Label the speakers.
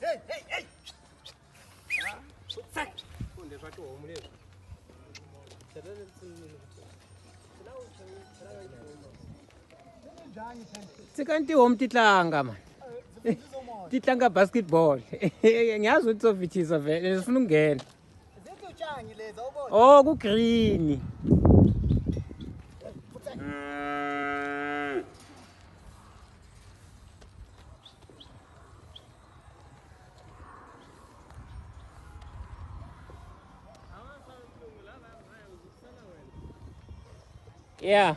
Speaker 1: Hey, hey, hey! Kunde zvacho homulezvo.
Speaker 2: Tsikanti home titlanga man. Titlanga basketball. Ngiyazi ukuthi sovithisa vele sifuna ukungena. Oh, ku green. Yeah.